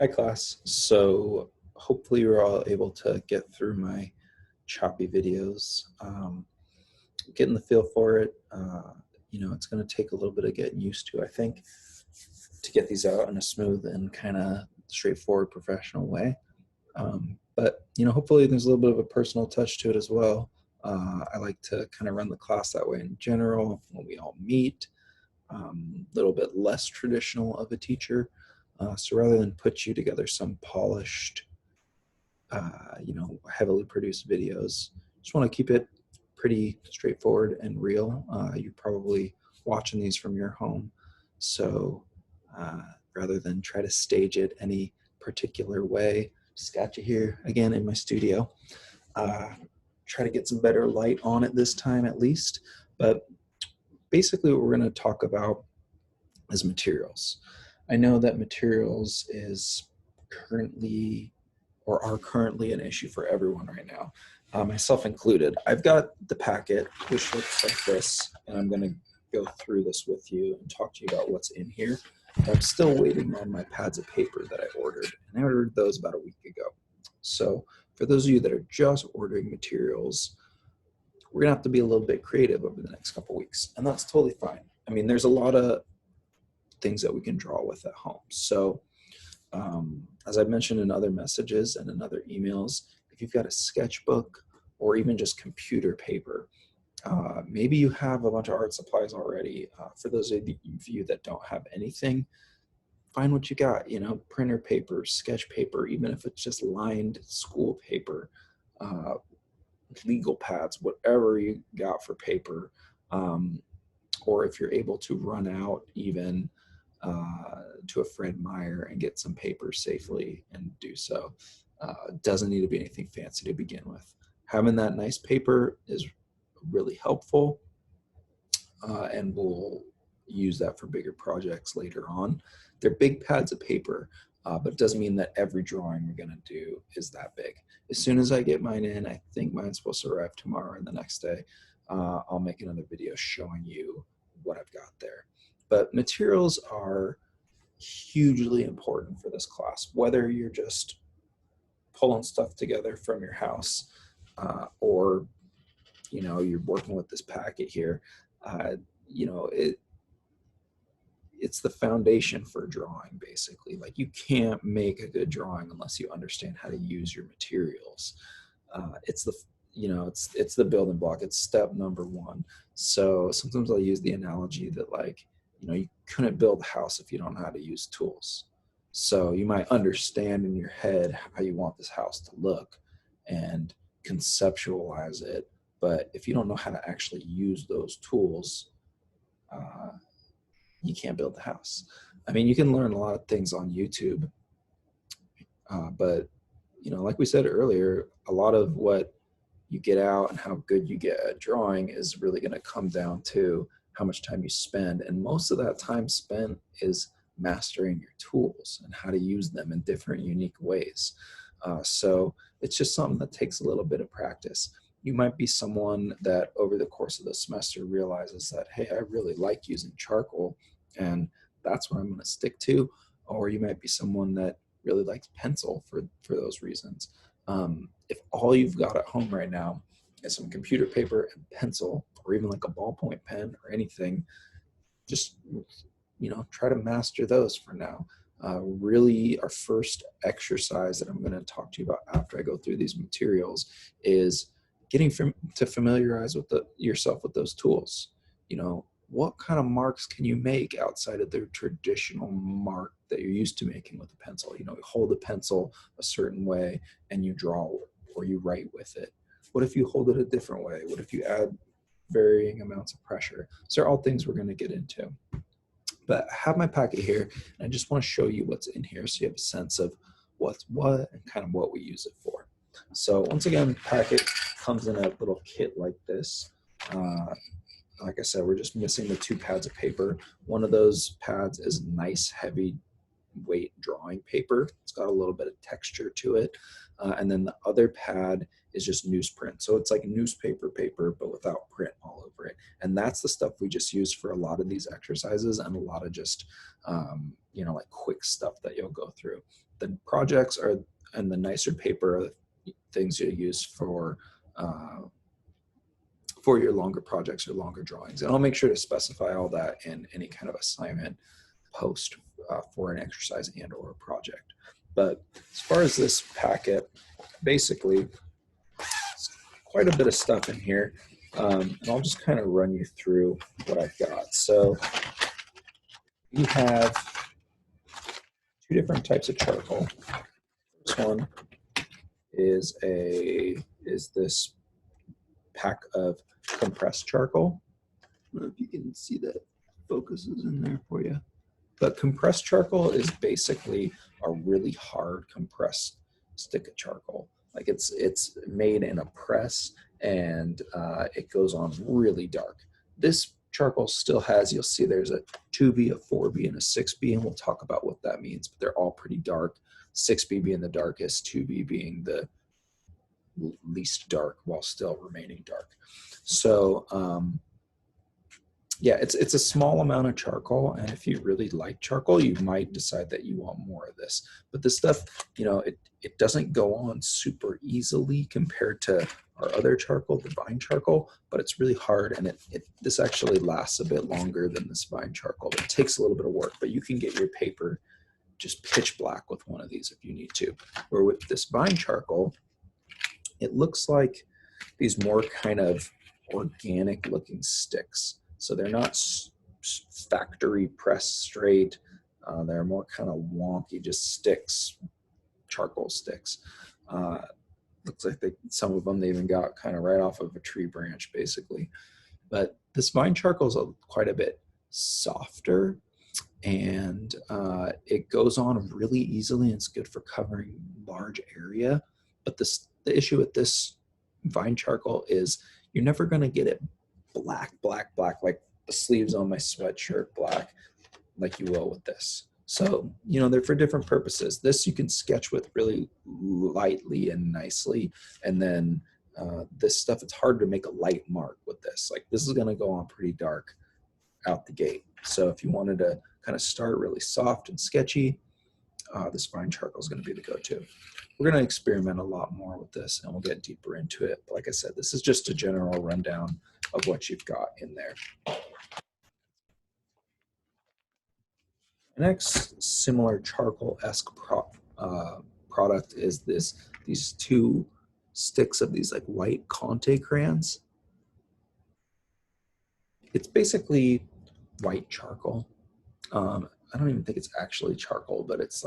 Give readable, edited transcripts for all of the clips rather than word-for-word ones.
Hi class. So hopefully you're all able to get through my choppy videos. Getting the feel for it. It's going to take a little bit of getting used to, I think, to get these out in a smooth and kind of straightforward professional way. But hopefully there's a little bit of a personal touch to it as well. I like to kind of run the class that way in general when we all meet. A little bit less traditional of a teacher. So rather than put you together some polished, heavily produced videos, just want to keep it pretty straightforward and real. You're probably watching these from your home. So rather than try to stage it any particular way, just got you here again in my studio. Try to get some better light on it this time at least. But basically what we're going to talk about is materials. I know that materials is currently or are currently an issue for everyone right now, myself included. I've got the packet, which looks like this, and I'm going to go through this with you and talk to you about what's in here. But I'm still waiting on my pads of paper that I ordered, and I ordered those about a week ago. So for those of you that are just ordering materials, we're gonna have to be a little bit creative over the next couple weeks, and that's totally fine. I mean, there's a lot of things that we can draw with at home. So as I mentioned in other messages and in other emails, if you've got a sketchbook or even just computer paper, maybe you have a bunch of art supplies already. For those of you that don't have anything, find what you got, printer paper, sketch paper, even if it's just lined school paper, legal pads, whatever you got for paper. Or if you're able to run out even to a Fred Meyer and get some paper safely and do so. Doesn't need to be anything fancy to begin with. Having that nice paper is really helpful, and we'll use that for bigger projects later on. They're big pads of paper, but it doesn't mean that every drawing we're going to do is that big. As soon as I get mine in, I think mine's supposed to arrive tomorrow and the next day, I'll make another video showing you what I've got there. But materials are hugely important for this class, whether you're just pulling stuff together from your house or you're working with this packet here. It's the foundation for drawing, basically. Like, you can't make a good drawing unless you understand how to use your materials. It's the building block. It's step number one. So sometimes I'll use the analogy that, you couldn't build a house if you don't know how to use tools. So you might understand in your head how you want this house to look and conceptualize it, but if you don't know how to actually use those tools, you can't build the house. I mean, you can learn a lot of things on YouTube, but like we said earlier, a lot of what you get out and how good you get at drawing is really going to come down to how much time you spend. And most of that time spent is mastering your tools and how to use them in different, unique ways. So it's just something that takes a little bit of practice. You might be someone that over the course of the semester realizes that, hey, I really like using charcoal, and that's what I'm going to stick to. Or you might be someone that really likes pencil for those reasons. If all you've got at home right now is some computer paper and pencil, or even like a ballpoint pen or anything, just try to master those for now. Really, our first exercise that I'm going to talk to you about after I go through these materials is getting to familiarize with yourself with those tools. What kind of marks can you make outside of the traditional mark that you're used to making with a pencil? You hold a pencil a certain way and you draw or you write with it. What if you hold it a different way? What if you add varying amounts of pressure? So they're all things we're going to get into. But I have my packet here, and I just want to show you what's in here so you have a sense of what's what and kind of what we use it for. So once again, the packet comes in a little kit like this. Like I said, we're just missing the 2 pads of paper. One of those pads is nice, heavy weight drawing paper. It's got a little bit of texture to it. And then the other pad is just newsprint. So it's like newspaper paper, but without print all over it. And that's the stuff we just use for a lot of these exercises and a lot of just, you know, like quick stuff that you'll go through. The projects are, and the nicer paper are the things you use for your longer projects or longer drawings. And I'll make sure to specify all that in any kind of assignment post for an exercise and or a project. But as far as this packet, basically quite a bit of stuff in here. And I'll just kind of run you through what I've got. So we have 2 different types of charcoal. This one is this pack of compressed charcoal. I don't know if you can see that focuses in there for you. But compressed charcoal is basically a really hard compressed stick of charcoal. Like it's made in a press, and it goes on really dark. This charcoal still has, you'll see there's a 2B, a 4B, and a 6B, and we'll talk about what that means, but they're all pretty dark. 6B being the darkest, 2B being the least dark while still remaining dark. So yeah, it's a small amount of charcoal, and if you really like charcoal, you might decide that you want more of this. But this stuff, you know, it doesn't go on super easily compared to our other charcoal, the vine charcoal, but it's really hard, and this actually lasts a bit longer than this vine charcoal. It takes a little bit of work, but you can get your paper just pitch black with one of these if you need to. Or with this vine charcoal, it looks like these more kind of organic looking sticks. So they're not factory pressed straight. They're more kind of wonky, just sticks, charcoal sticks. Looks like some of them they even got kind of right off of a tree branch, basically. But this vine charcoal is quite a bit softer, and it goes on really easily, and it's good for covering large area. But the issue with this vine charcoal is you're never going to get it black, like the sleeves on my sweatshirt black, like you will with this. So, you know, they're for different purposes. This you can sketch with really lightly and nicely. And then this stuff, it's hard to make a light mark with this. Like this is going to go on pretty dark out the gate. So if you wanted to kind of start really soft and sketchy, this vine charcoal is going to be the go-to. We're going to experiment a lot more with this, and we'll get deeper into it. But like I said, this is just a general rundown of what you've got in there. The next similar charcoal-esque product is these 2 sticks of these like white Conte crayons. It's basically white charcoal. I don't even think it's actually charcoal, but it's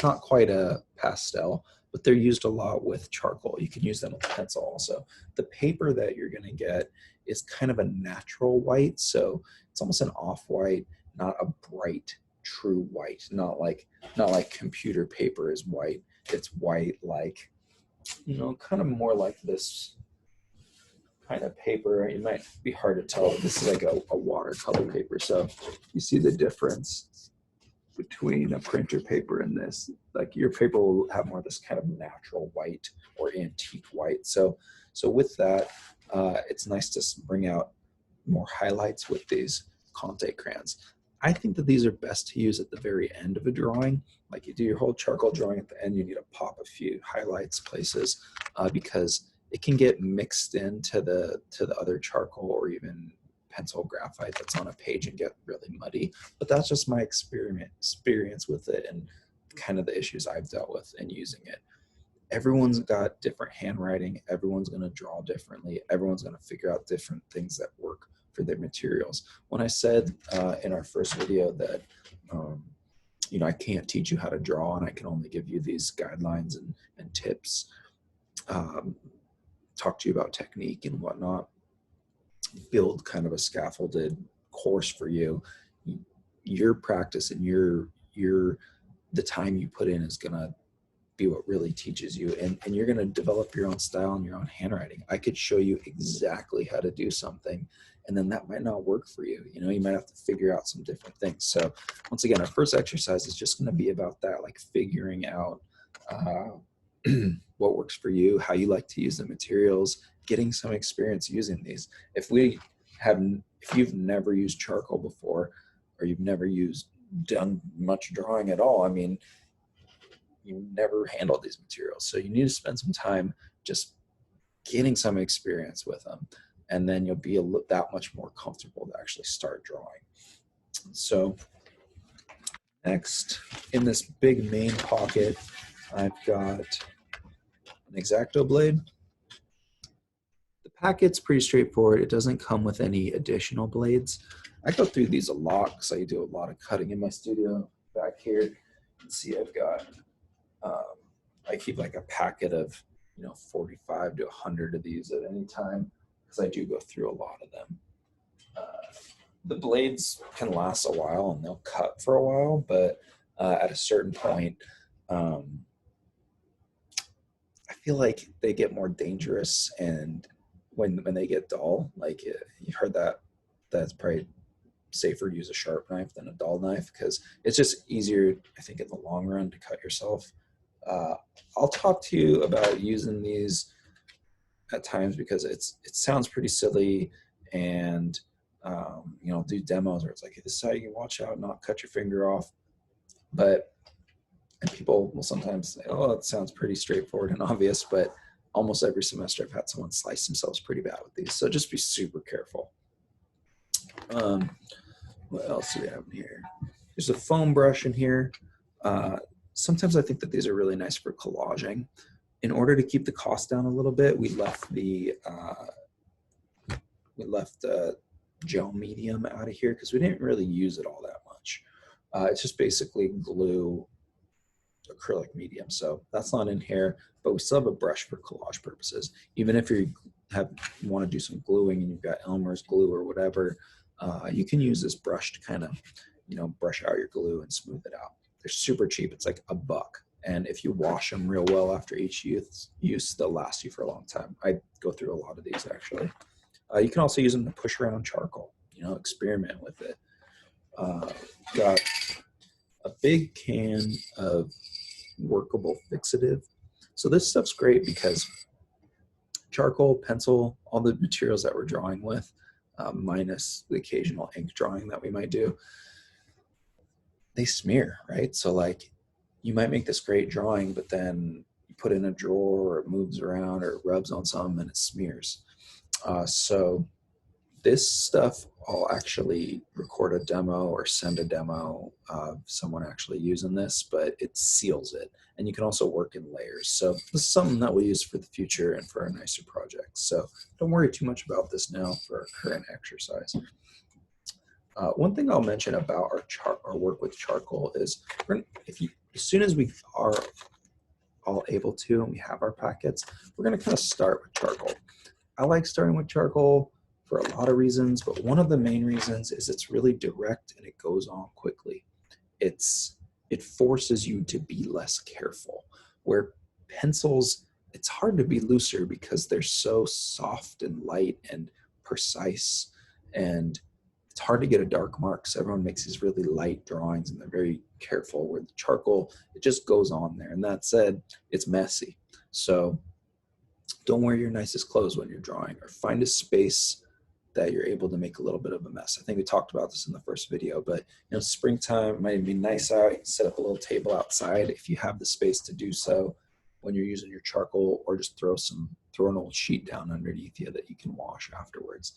not quite a pastel, but they're used a lot with charcoal. You can use them with pencil also. The paper that you're going to get is kind of a natural white, so it's almost an off-white, not a bright, true white. Not like computer paper is white. It's white, like, you know, kind of more like this kind of paper. It might be hard to tell. This is like a watercolor paper. So you see the difference between a printer paper and this. Like your paper will have more of this kind of natural white or antique white. So with that, it's nice to bring out more highlights with these Conte crayons. I think that these are best to use at the very end of a drawing. Like you do your whole charcoal drawing at the end, you need to pop a few highlights places because it can get mixed into the other charcoal or even pencil graphite that's on a page and get really muddy. But that's just my experience with it and kind of the issues I've dealt with in using it. Everyone's got different handwriting. Everyone's going to draw differently. Everyone's going to figure out different things that work for their materials. When I said in our first video that you know, I can't teach you how to draw and I can only give you these guidelines and tips, talk to you about technique and whatnot, build kind of a scaffolded course for you. Your practice and the time you put in is going to be what really teaches you, and you're going to develop your own style and your own handwriting. I could show you exactly how to do something and then that might not work for you. You know, you might have to figure out some different things. So once again, our first exercise is just going to be about that, like figuring out what works for you, how you like to use the materials, getting some experience using these. If you've never used charcoal before, or you've never done much drawing at all, I mean, you never handled these materials. So you need to spend some time just getting some experience with them, and then you'll be that much more comfortable to actually start drawing. So next, in this big main pocket, I've got an X-Acto blade. The packet's pretty straightforward. It doesn't come with any additional blades. I go through these a lot because I do a lot of cutting in my studio. Back here, you can see I've got, I keep like a packet of 45 to 100 of these at any time, because I do go through a lot of them. The blades can last a while and they'll cut for a while, but at a certain point, I feel like they get more dangerous, and when they get dull, like you've heard that's probably safer to use a sharp knife than a dull knife, because it's just easier, I think, in the long run to cut yourself. I'll talk to you about using these at times because it sounds pretty silly, and do demos where it's like, this is how you watch out not cut your finger off. And people will sometimes say, oh, it sounds pretty straightforward and obvious, but almost every semester I've had someone slice themselves pretty bad with these. So just be super careful. What else do we have in here? There's a foam brush in here. Sometimes I think that these are really nice for collaging. In order to keep the cost down a little bit, we left the gel medium out of here because we didn't really use it all that much. It's just basically glue, acrylic medium, so that's not in here, but we still have a brush for collage purposes. Even if you want to do some gluing and you've got Elmer's glue or whatever, you can use this brush to kind of brush out your glue and smooth it out. They're super cheap. It's like $1, and if you wash them real well after each use, they'll last you for a long time. I go through a lot of these actually. You can also use them to push around charcoal, experiment with it. Got a big can of workable fixative. So this stuff's great because charcoal, pencil, all the materials that we're drawing with, minus the occasional ink drawing that we might do, they smear, right? So like you might make this great drawing, but then you put it in a drawer or it moves around or it rubs on something and it smears. So this stuff, I'll actually record a demo or send a demo of someone actually using this, but it seals it. And you can also work in layers. So this is something that we'll use for the future and for our nicer projects. So don't worry too much about this now for our current exercise. One thing I'll mention about our work with charcoal is as soon as we are all able to and we have our packets, we're going to kind of start with charcoal. I like starting with charcoal for a lot of reasons, but one of the main reasons is it's really direct and it goes on quickly. It forces you to be less careful. Where pencils, it's hard to be looser because they're so soft and light and precise, and it's hard to get a dark mark. So everyone makes these really light drawings and they're very careful. Where the charcoal, it just goes on there. And that said, it's messy. So don't wear your nicest clothes when you're drawing, or find a space that you're able to make a little bit of a mess. I think we talked about this in the first video, but springtime, it might be nice out. You can set up a little table outside if you have the space to do so when you're using your charcoal, or just throw an old sheet down underneath you that you can wash afterwards.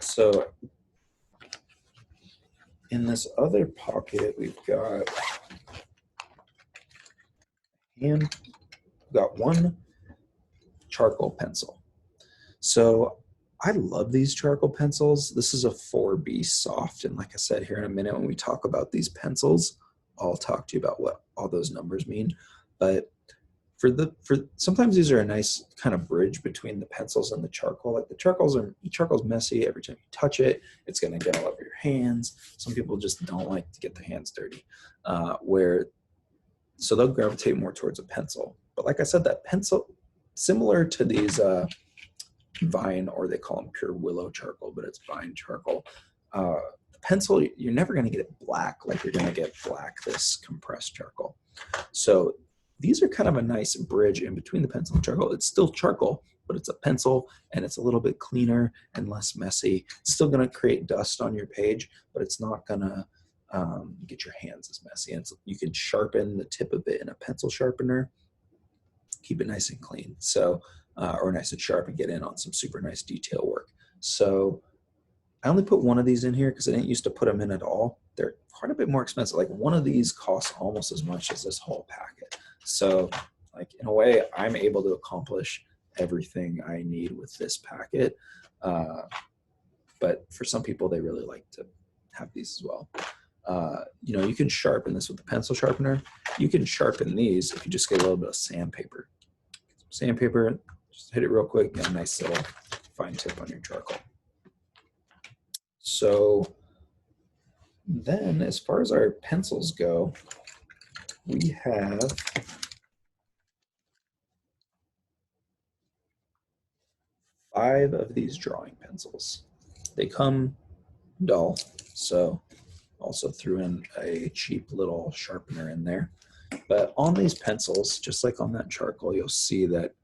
So in this other pocket, we've got one charcoal pencil. So I love these charcoal pencils. This is a 4B soft. And like I said, here in a minute, when we talk about these pencils, I'll talk to you about what all those numbers mean. But sometimes these are a nice kind of bridge between the pencils and the charcoal. Like the charcoal's messy. Every time you touch it, it's going to get all over your hands. Some people just don't like to get their hands dirty, so they'll gravitate more towards a pencil. But like I said, that pencil, similar to these vine, or they call them pure willow charcoal, but it's vine charcoal. Pencil, you're never going to get it black like you're going to get black this compressed charcoal. So these are kind of a nice bridge in between the pencil and charcoal. It's still charcoal, but it's a pencil, and it's a little bit cleaner and less messy. It's still going to create dust on your page, but it's not going to get your hands as messy. And you can sharpen the tip of it in a pencil sharpener, keep it nice and clean, so or nice and sharp, and get in on some super nice detail work. So I only put one of these in here because I didn't used to put them in at all. They're quite a bit more expensive. Like one of these costs almost as much as this whole packet. So like in a way, I'm able to accomplish everything I need with this packet. But for some people, they really like to have these as well. You know, you can sharpen this with the pencil sharpener. You can sharpen these if you just get a little bit of sandpaper. Sandpaper, just hit it real quick, get a nice little fine tip on your charcoal. So then as far as our pencils go, we have five of these drawing pencils. They come dull, so also threw in a cheap little sharpener in there. But on these pencils, just like on that charcoal, you'll see that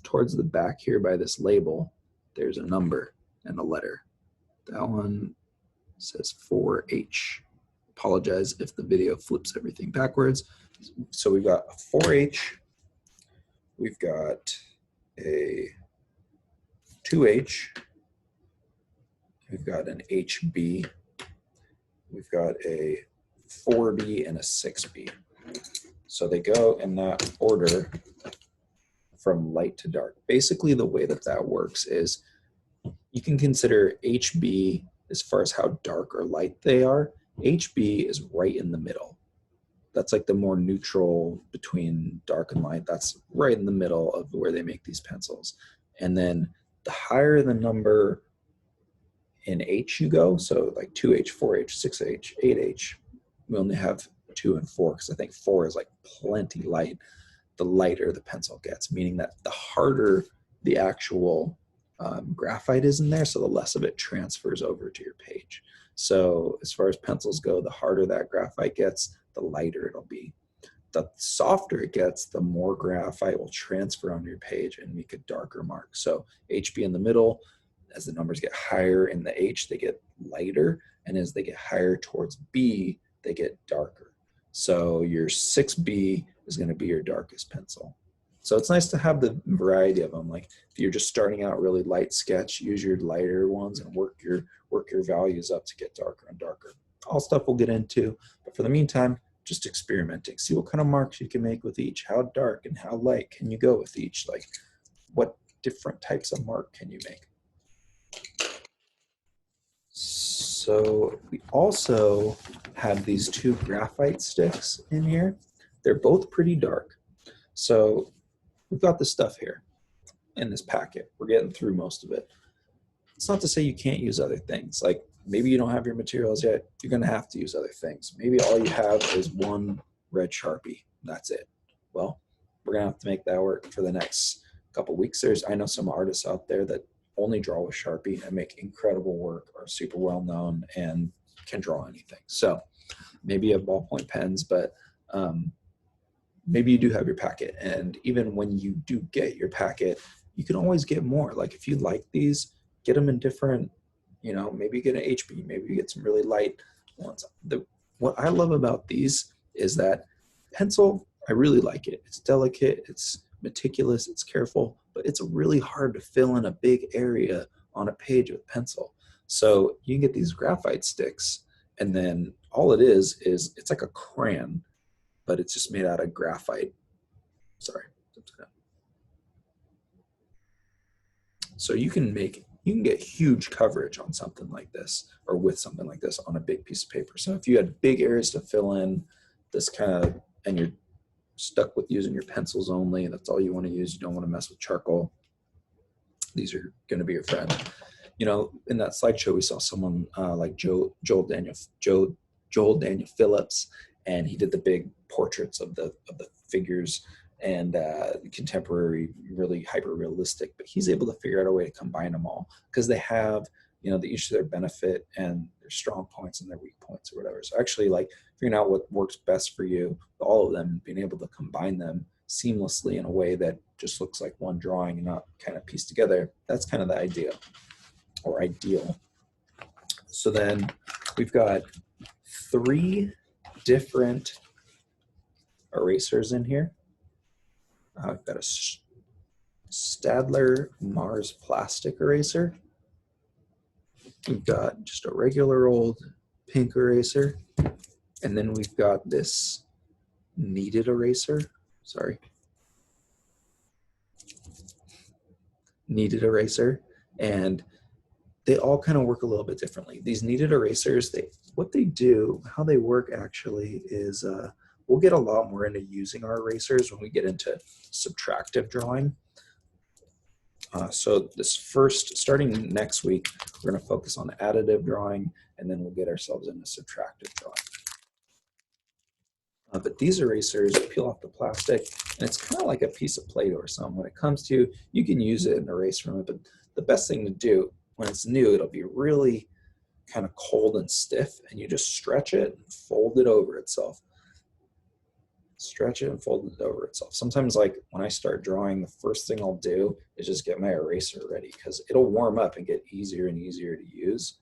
towards the back here by this label, there's a number and a letter. That one says 4H. Apologize if the video flips everything backwards. So we've got a 4H, we've got a 2H, we've got an HB, we've got a 4B and a 6B. So they go in that order from light to dark. Basically, the way that that works is you can consider HB as far as how dark or light they are. HB is right in the middle. That's like the more neutral between dark and light. That's right in the middle of where they make these pencils. And then the higher the number in H you go, so like 2H, 4H, 6H, 8H, we only have 2 and 4 because I think 4 is like plenty light. The lighter the pencil gets, meaning that the harder the actual graphite is in there, so the less of it transfers over to your page. So as far as pencils go, the harder that graphite gets, the lighter it'll be. The softer it gets, the more graphite will transfer on your page and make a darker mark. So HB in the middle, as the numbers get higher in the H, they get lighter, and as they get higher towards B, they get darker. So your 6B is going to be your darkest pencil. So it's nice to have the variety of them. Like if you're just starting out really light sketch, use your lighter ones and work your values up to get darker and darker. All stuff we'll get into, but for the meantime, just experimenting. See what kind of marks you can make with each. How dark and how light can you go with each? Like what different types of mark can you make? So we also have these two graphite sticks in here. They're both pretty dark. So we've got this stuff here in this packet. We're getting through most of it. It's not to say you can't use other things. Like maybe you don't have your materials yet. You're going to have to use other things. Maybe all you have is one red Sharpie. That's it. Well, we're going to have to make that work for the next couple weeks. I know some artists out there that only draw with Sharpie and make incredible work, are super well known, and can draw anything. So maybe you have ballpoint pens, but maybe you do have your packet. And even when you do get your packet, you can always get more. Like if you like these, get them in different, you know, maybe you get an HB, maybe you get some really light ones. What I love about these is that pencil, I really like it. It's delicate, it's meticulous, it's careful, but it's really hard to fill in a big area on a page with pencil. So you can get these graphite sticks, and then all it is it's like a crayon, but it's just made out of graphite. Sorry. So you can get huge coverage on something like this, or with something like this on a big piece of paper. So if you had big areas to fill in, this kind of, and you're stuck with using your pencils only, and that's all you want to use, you don't want to mess with charcoal, these are going to be your friend. You know, in that slideshow, we saw someone like Joel Daniel Phillips, and he did the big portraits of the figures, and contemporary, really hyper realistic. But he's able to figure out a way to combine them all because they have, you know, each of their benefit and their strong points and their weak points or whatever. So actually, like figuring out what works best for you, all of them, being able to combine them seamlessly in a way that just looks like one drawing and not kind of pieced together. That's kind of the idea or ideal. So then we've got 3 different erasers in here. I've got a Staedtler Mars plastic eraser. We've got just a regular old pink eraser. And then we've got this kneaded eraser. Sorry. Kneaded eraser. And they all kind of work a little bit differently. These kneaded erasers, what they do, how they work actually is we'll get a lot more into using our erasers when we get into subtractive drawing. So starting next week, we're going to focus on additive drawing, and then we'll get ourselves into subtractive drawing. But these erasers peel off the plastic, and it's kind of like a piece of Play-Doh or something. When it comes to, you can use it and erase from it, but the best thing to do when it's new, it'll be really kind of cold and stiff, and you just stretch it and fold it over itself. Stretch it and fold it over itself. Sometimes, like when I start drawing, the first thing I'll do is just get my eraser ready because it'll warm up and get easier and easier to use.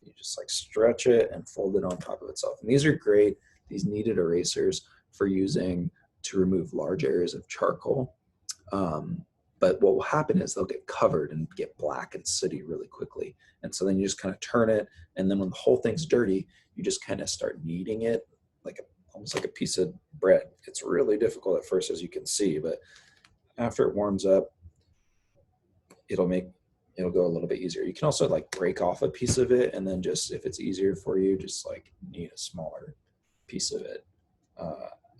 You just like stretch it and fold it on top of itself. And these are great, these kneaded erasers, for using to remove large areas of charcoal. But what will happen is they'll get covered and get black and sooty really quickly. And so then you just kind of turn it, and then when the whole thing's dirty, you just kind of start kneading it like almost like a piece of bread. It's really difficult at first, as you can see, but after it warms up, it'll go a little bit easier. You can also like break off a piece of it, and then just, if it's easier for you, just like knead a smaller piece of it.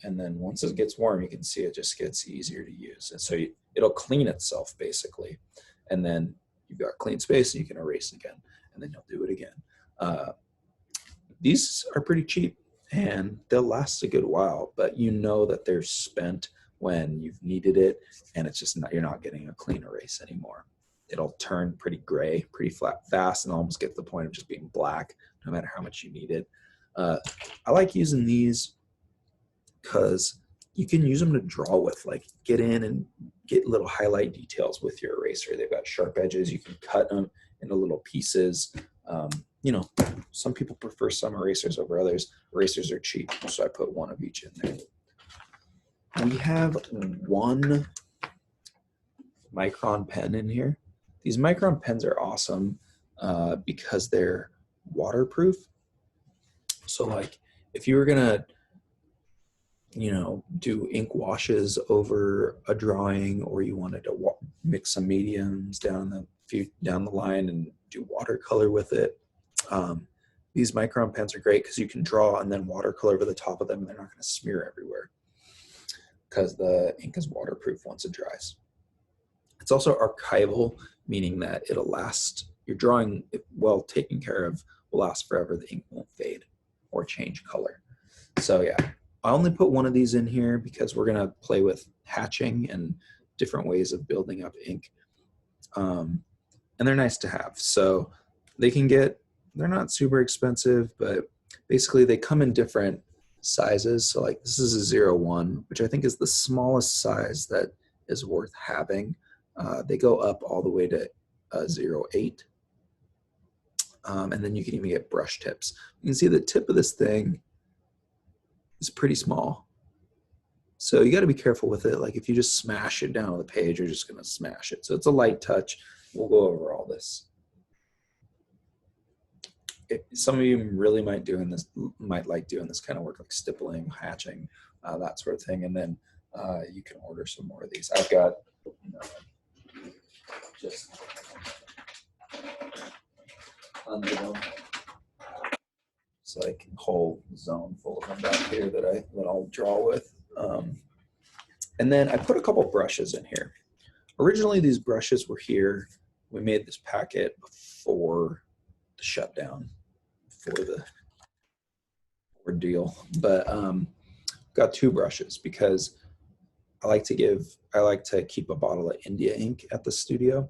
And then once it gets warm, you can see it just gets easier to use. And so it'll clean itself basically. And then you've got clean space and you can erase again, and then you'll do it again. These are pretty cheap and they'll last a good while, but you know that they're spent when you've kneaded it, and it's just you're not getting a clean erase anymore. It'll turn pretty gray, pretty fast, and almost get to the point of just being black, no matter how much you knead it. I like using these because you can use them to draw with, like get in and get little highlight details with your eraser. They've got sharp edges. You can cut them into little pieces. You know, some people prefer some erasers over others. Erasers are cheap, so I put one of each in there. We have 1 micron pen in here. These micron pens are awesome because they're waterproof. So like if you were gonna, you know, do ink washes over a drawing, or you wanted to mix some mediums down the line and do watercolor with it, these micron pens are great because you can draw and then watercolor over the top of them, and they're not going to smear everywhere because the ink is waterproof once it dries. It's also archival, meaning that it'll last. Your drawing, if well taken care of, will last forever. The ink won't fade or change color. So yeah, I only put 1 of these in here because we're going to play with hatching and different ways of building up ink. And they're nice to have. So they're not super expensive, but basically they come in different sizes. So like this is a 01, which I think is the smallest size that is worth having. They go up all the way to 08. And then you can even get brush tips. You can see the tip of this thing is pretty small. So you got to be careful with it. Like if you just smash it down on the page, you're just going to smash it. So it's a light touch. We'll go over all this. Some of you really might like doing this kind of work, like stippling, hatching, that sort of thing. And then you can order some more of these. I've got, you know, just tons of them. It's like a whole zone full of them back here that I'll draw with. And then I put a couple brushes in here. Originally, these brushes were here. We made this packet before the shutdown, for the ordeal. But got 2 brushes because I like to keep a bottle of India ink at the studio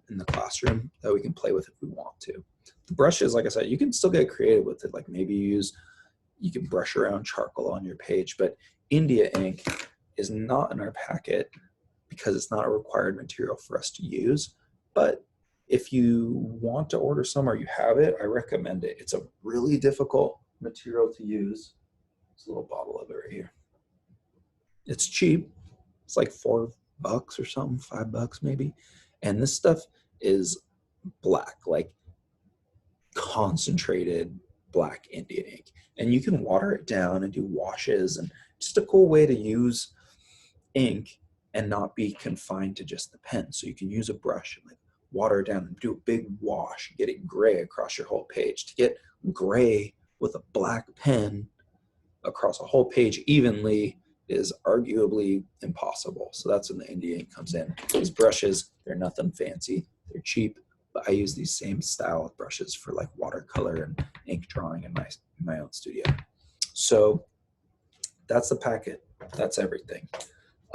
in the classroom that we can play with if we want to. The brushes, like I said, you can still get creative with it. Like maybe you can brush around charcoal on your page, but India ink is not in our packet because it's not a required material for us to use. But if you want to order some or you have it, I recommend it. It's a really difficult material to use. There's a little bottle of it right here. It's cheap. It's like $4 or something, $5 maybe. And this stuff is black, like concentrated black India ink. And you can water it down and do washes, and just a cool way to use ink and not be confined to just the pen. So you can use a brush and like water it down and do a big wash, get it gray across your whole page. To get gray with a black pen across a whole page evenly is arguably impossible. So that's when the India ink comes in. These brushes, they're nothing fancy. They're cheap, but I use these same style of brushes for like watercolor and ink drawing in my own studio. So that's the packet. That's everything.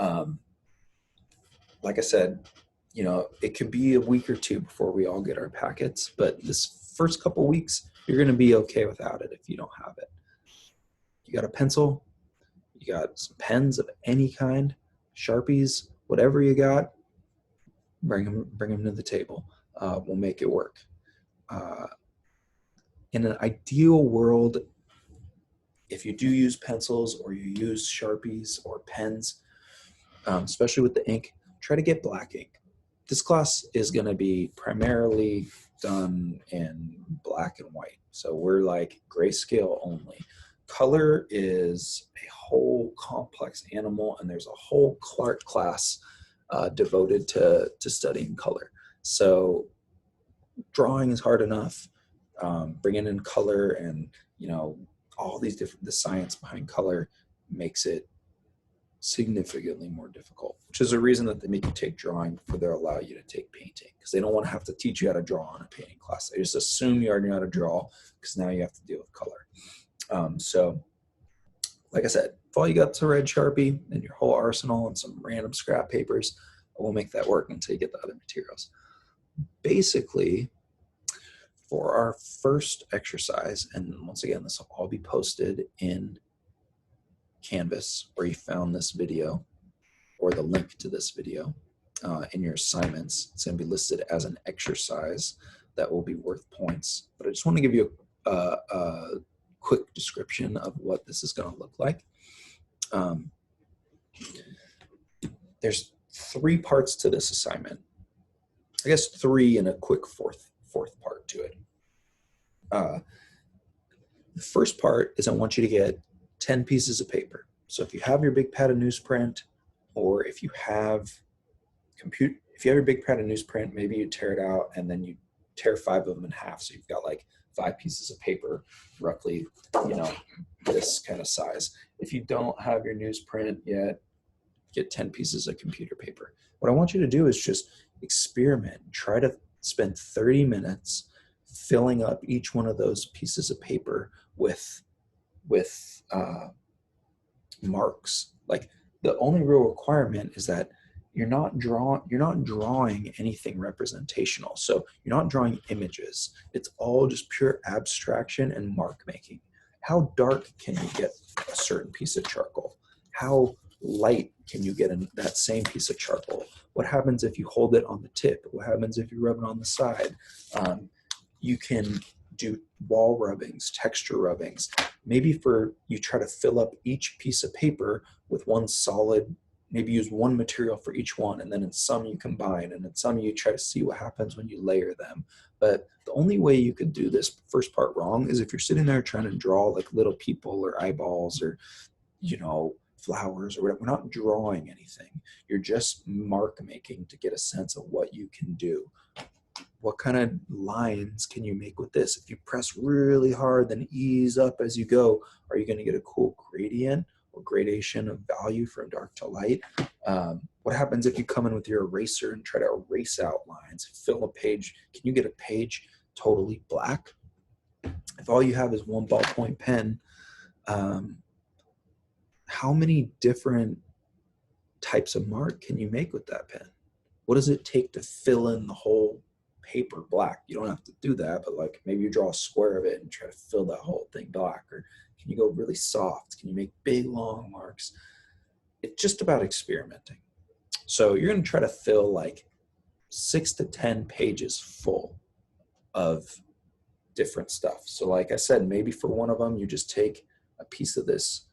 Like I said, you know, it could be a week or two before we all get our packets, but this first couple weeks, you're going to be okay without it if you don't have it. You got a pencil, you got some pens of any kind, Sharpies, whatever you got, bring them to the table. We'll make it work. In an ideal world, if you do use pencils or you use Sharpies or pens, especially with the ink, try to get black ink. This class is going to be primarily done in black and white. So we're like grayscale only. Color is a whole complex animal, and there's a whole Clark class devoted to studying color. So drawing is hard enough. Bringing in color and, you know, all these the science behind color makes it significantly more difficult, which is a reason that they make you take drawing before they allow you to take painting, because they don't want to have to teach you how to draw in a painting class. They just assume you already know how to draw because now you have to deal with color. So like I said, if all you got is a red Sharpie and your whole arsenal and some random scrap papers, we'll make that work until you get the other materials. Basically, for our first exercise, and once again, this will all be posted in Canvas where you found this video, or the link to this video in your assignments. It's going to be listed as an exercise that will be worth points. But I just want to give you a quick description of what this is going to look like. There's 3 parts to this assignment. I guess 3 and a quick fourth part to it. The first part is I want you to get 10 pieces of paper. So if you have your big pad of newsprint, or if you have your big pad of newsprint, maybe you tear it out and then you tear 5 of them in half. So you've got like 5 pieces of paper, roughly, you know, this kind of size. If you don't have your newsprint yet, get 10 pieces of computer paper. What I want you to do is just experiment. Try to spend 30 minutes filling up each one of those pieces of paper with marks. Like, the only real requirement is that you're not drawing anything representational. So you're not drawing images. It's all just pure abstraction and mark making. How dark can you get a certain piece of charcoal? How light can you get in that same piece of charcoal? What happens if you hold it on the tip? What happens if you rub it on the side? You can do wall rubbings, texture rubbings. Maybe you try to fill up each piece of paper with one solid, maybe use one material for each one, and then in some you combine, and in some you try to see what happens when you layer them. But the only way you could do this first part wrong is if you're sitting there trying to draw like little people or eyeballs or, you know, flowers or whatever. We're not drawing anything. You're just mark making to get a sense of what you can do. What kind of lines can you make with this? If you press really hard, then ease up as you go, are you going to get a cool gradient or gradation of value from dark to light? What happens if you come in with your eraser and try to erase out lines, fill a page? Can you get a page totally black? If all you have is one ballpoint pen, how many different types of mark can you make with that pen? What does it take to fill in the whole paper black? You don't have to do that, but like maybe you draw a square of it and try to fill that whole thing black. Or can you go really soft? Can you make big, long marks? It's just about experimenting. So you're going to try to fill like 6 to 10 pages full of different stuff. So like I said, maybe for one of them, you just take a piece of this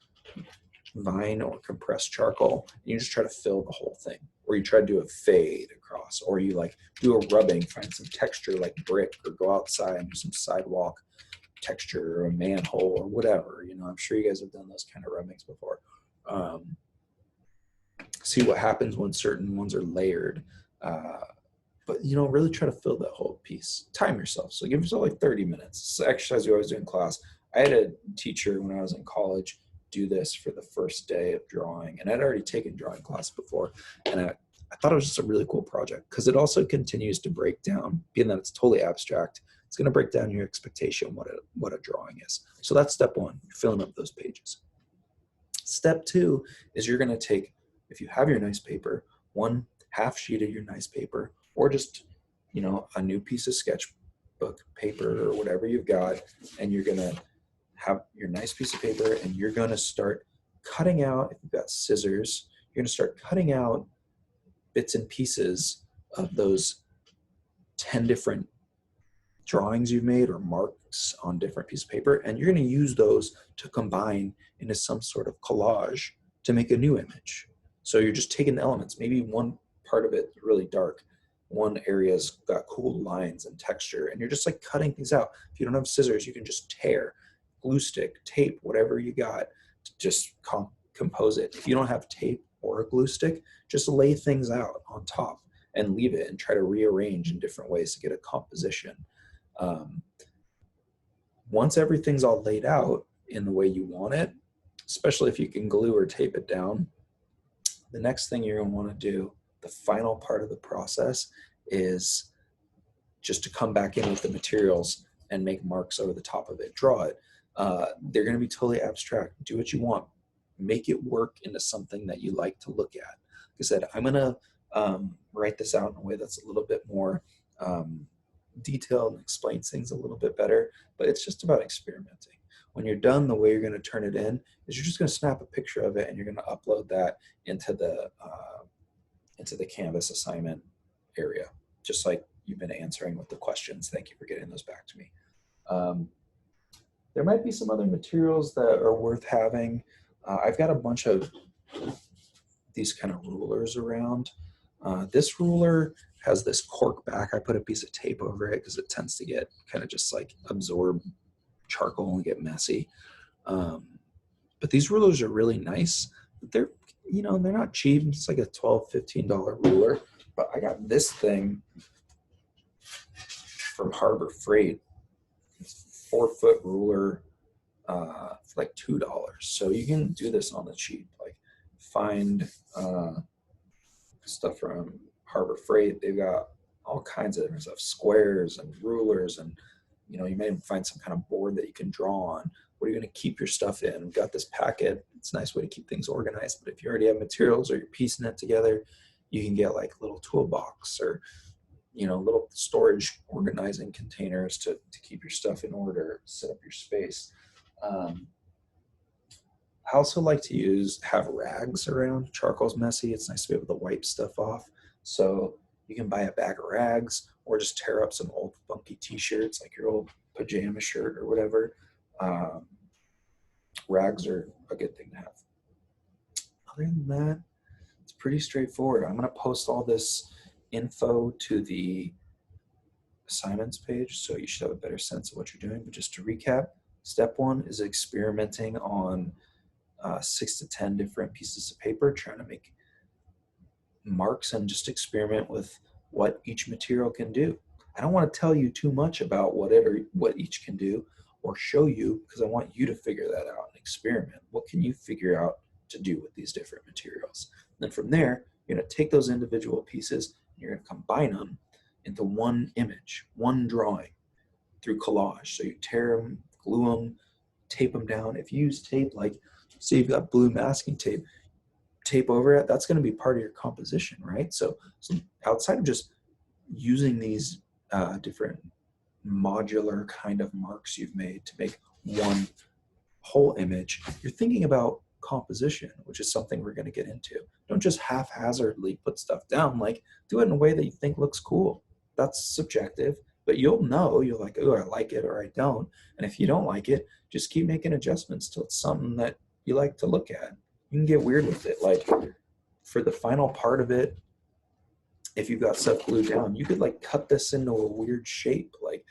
vine or compressed charcoal and you just try to fill the whole thing. Or you try to do a fade across, or you like do a rubbing, find some texture like brick, or go outside and do some sidewalk texture or a manhole or whatever. You know, I'm sure you guys have done those kind of rubbings before. See what happens when certain ones are layered. But you know, really try to fill that whole piece. Time yourself. So give yourself like 30 minutes. It's an exercise we always do in class. I had a teacher when I was in college do this for the first day of drawing, and I'd already taken drawing class before, and I thought it was just a really cool project because it also continues to break down, being that it's totally abstract, it's going to break down your expectation what a drawing is. So that's step one, you're filling up those pages. Step two is you're going to take, if you have your nice paper, one half sheet of your nice paper, or just, you know, a new piece of sketchbook paper or whatever you've got, and you're going to have your nice piece of paper and you're going to start cutting out, if you've got scissors, you're going to start cutting out bits and pieces of those 10 different drawings you've made or marks on different pieces of paper, and you're going to use those to combine into some sort of collage to make a new image. So you're just taking the elements, maybe one part of it is really dark, one area's got cool lines and texture, and you're just like cutting things out. If you don't have scissors, you can just tear, glue stick, tape, whatever you got to just compose it. If you don't have tape or a glue stick, just lay things out on top and leave it and try to rearrange in different ways to get a composition. Once everything's all laid out in the way you want it, especially if you can glue or tape it down, the next thing you're going to want to do, the final part of the process, is just to come back in with the materials and make marks over the top of it. Draw it. They're going to be totally abstract. Do what you want. Make it work into something that you like to look at. Like I said, I'm going to write this out in a way that's a little bit more detailed and explains things a little bit better, but it's just about experimenting. When you're done, the way you're going to turn it in is you're just going to snap a picture of it and you're going to upload that into the Canvas assignment area, just like you've been answering with the questions. Thank you for getting those back to me. There might be some other materials that are worth having. I've got a bunch of these kind of rulers around. This ruler has this cork back. I put a piece of tape over it because it tends to get kind of just like absorb charcoal and get messy. But these rulers are really nice. They're, you know, they're not cheap. It's like a $12, $15 ruler. But I got this thing from Harbor Freight. It's 4-foot ruler for like $2. So you can do this on the cheap. Like find stuff from Harbor Freight. They've got all kinds of different stuff, squares and rulers, and you know, you may find some kind of board that you can draw on. What are you going to keep your stuff in? We've got this packet. It's a nice way to keep things organized. But if you already have materials or you're piecing it together, you can get like a little toolbox or, you know, little storage organizing containers to keep your stuff in order, set up your space. I also like to have rags around. Charcoal's messy. It's nice to be able to wipe stuff off. So you can buy a bag of rags or just tear up some old funky t-shirts, like your old pajama shirt or whatever. Rags are a good thing to have. Other than that, it's pretty straightforward. I'm going to post all this info to the assignments page, so you should have a better sense of what you're doing. But just to recap, step one is experimenting on 6 to 10 different pieces of paper, trying to make marks and just experiment with what each material can do. I don't want to tell you too much about what each can do or show you, because I want you to figure that out and experiment. What can you figure out to do with these different materials? And then from there, you're going to take those individual pieces and you're going to combine them into one image, one drawing through collage. So you tear them, glue them, tape them down. If you use tape, like say you've got blue masking tape, tape over it, that's going to be part of your composition, right? So outside of just using these different modular kind of marks you've made to make one whole image, you're thinking about composition, which is something we're going to get into. Don't just haphazardly put stuff down. Like, do it in a way that you think looks cool. That's subjective, but you'll know. You're like, oh, I like it or I don't. And if you don't like it, just keep making adjustments till it's something that you like to look at. You can get weird with it. Like, for the final part of it, if you've got stuff glued down, you could like cut this into a weird shape. Like,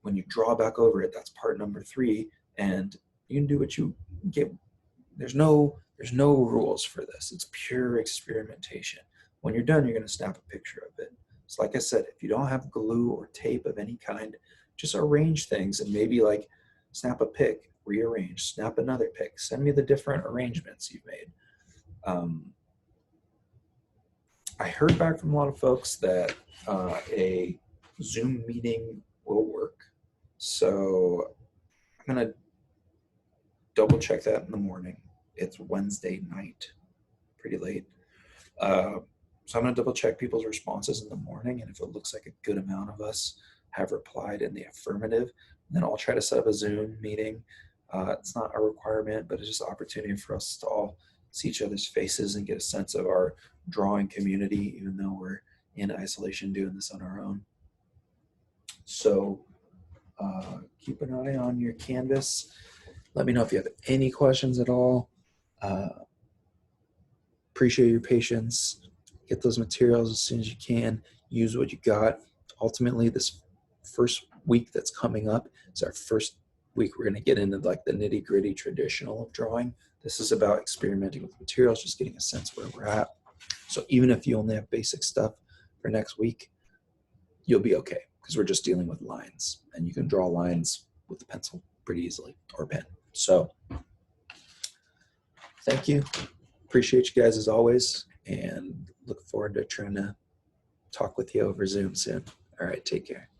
when you draw back over it, that's part number 3, and you can do what you get. There's no rules for this. It's pure experimentation. When you're done, you're going to snap a picture of it. So like I said, if you don't have glue or tape of any kind, just arrange things and maybe like snap a pic, rearrange, snap another pic, send me the different arrangements you've made. I heard back from a lot of folks that a Zoom meeting will work. So I'm going to double check that in the morning. It's Wednesday night, pretty late. So I'm going to double check people's responses in the morning. And if it looks like a good amount of us have replied in the affirmative, then I'll try to set up a Zoom meeting. It's not a requirement, but it's just an opportunity for us to all see each other's faces and get a sense of our drawing community, even though we're in isolation doing this on our own. So keep an eye on your canvas. Let me know if you have any questions at all. Appreciate your patience. Get those materials as soon as you can. Use what you got. Ultimately, this first week that's coming up is our first week we're going to get into like the nitty-gritty traditional of drawing. This is about experimenting with materials, just getting a sense where we're at. So even if you only have basic stuff for next week, you'll be okay because we're just dealing with lines, and you can draw lines with the pencil pretty easily, or pen. So thank you. Appreciate you guys as always, and look forward to trying to talk with you over Zoom soon. All right, take care.